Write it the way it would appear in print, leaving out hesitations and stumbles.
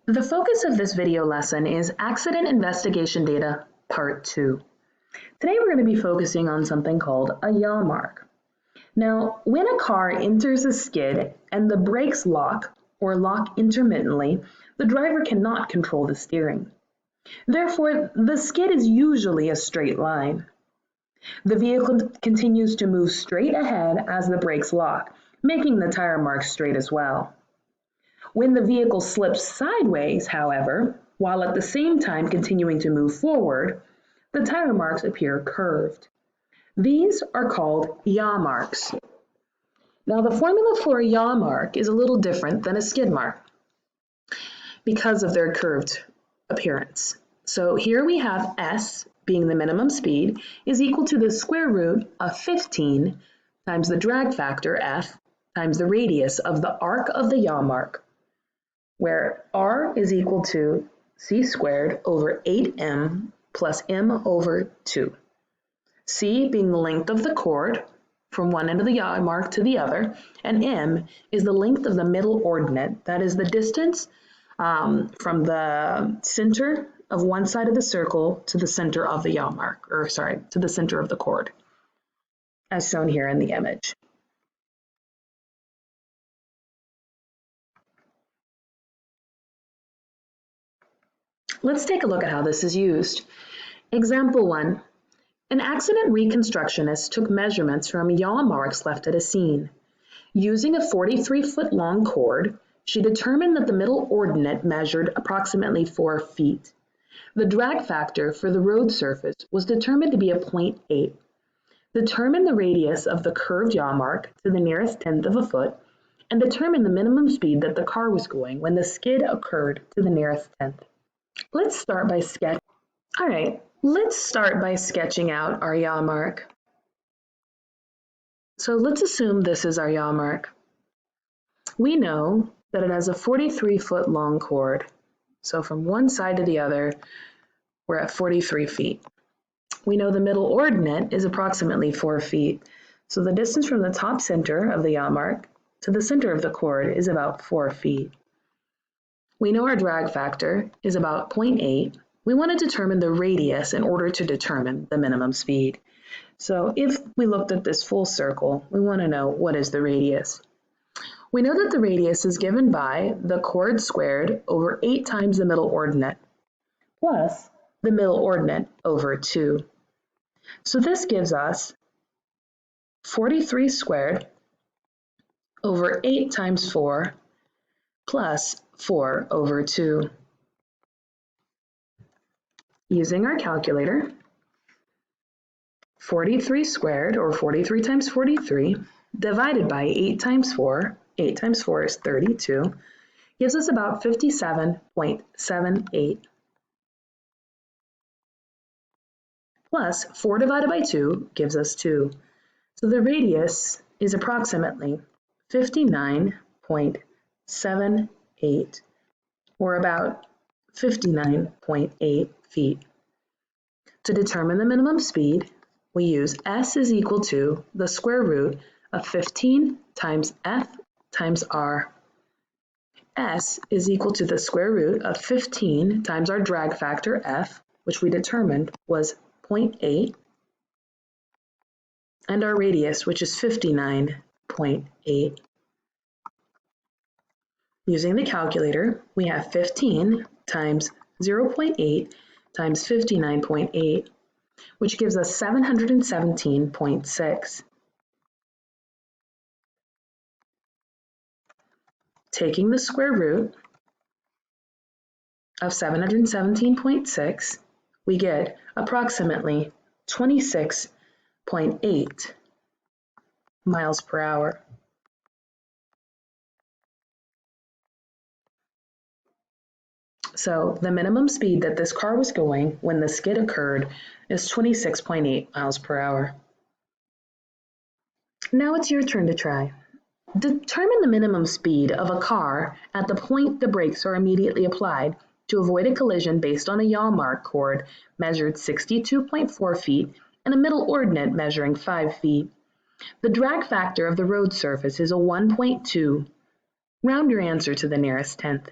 The focus of this video lesson is Accident Investigation Data Part 2. Today we're going to be focusing on something called a yaw mark. Now, when a car enters a skid and the brakes lock or lock intermittently, the driver cannot control the steering. Therefore, the skid is usually a straight line. The vehicle continues to move straight ahead as the brakes lock, making the tire marks straight as well. When the vehicle slips sideways, however, while at the same time continuing to move forward, the tire marks appear curved. These are called yaw marks. Now, the formula for a yaw mark is a little different than a skid mark because of their curved appearance. So here we have S, being the minimum speed, is equal to the square root of 15 times the drag factor, F, times the radius of the arc of the yaw mark, where R is equal to C squared over 8M plus M over 2. C being the length of the cord from one end of the yaw mark to the other, and M is the length of the middle ordinate, that is the distance from the center of one side of the circle to the center of the yaw mark, to the center of the cord, as shown here in the image. Let's take a look at how this is used. Example 1. An accident reconstructionist took measurements from yaw marks left at a scene. Using a 43-foot long cord, she determined that the middle ordinate measured approximately 4 feet. The drag factor for the road surface was determined to be a 0.8. Determine the radius of the curved yaw mark to the nearest tenth of a foot, and determine the minimum speed that the car was going when the skid occurred to the nearest tenth. Let's start by sketching out our yaw mark. So let's assume this is our yaw mark. We know that it has a 43-foot long cord. So from one side to the other, we're at 43 feet. We know the middle ordinate is approximately 4 feet. So the distance from the top center of the yaw mark to the center of the cord is about 4 feet. We know our drag factor is about 0.8. We want to determine the radius in order to determine the minimum speed. So if we looked at this full circle, we want to know what is the radius. We know that the radius is given by the cord squared over 8 times the middle ordinate, plus the middle ordinate over 2. So this gives us 43 squared over 8 times 4 plus 4 over 2. Using our calculator, 43 squared, or 43 times 43, divided by 8 times 4, 8 times 4 is 32, gives us about 57.78. Plus 4 divided by 2 gives us 2. So the radius is approximately 59.78, or about 59.8 feet. To determine the minimum speed, we use S is equal to the square root of 15 times F times R. S is equal to the square root of 15 times our drag factor F, which we determined was 0.8, and our radius, which is 59.8. Using the calculator, we have 15 times 0.8 times 59.8, which gives us 717.6. Taking the square root of 717.6, we get approximately 26.8 miles per hour. So the minimum speed that this car was going when the skid occurred is 26.8 miles per hour. Now it's your turn to try. Determine the minimum speed of a car at the point the brakes are immediately applied to avoid a collision based on a yaw mark cord measured 62.4 feet and a middle ordinate measuring 5 feet. The drag factor of the road surface is a 1.2. Round your answer to the nearest tenth.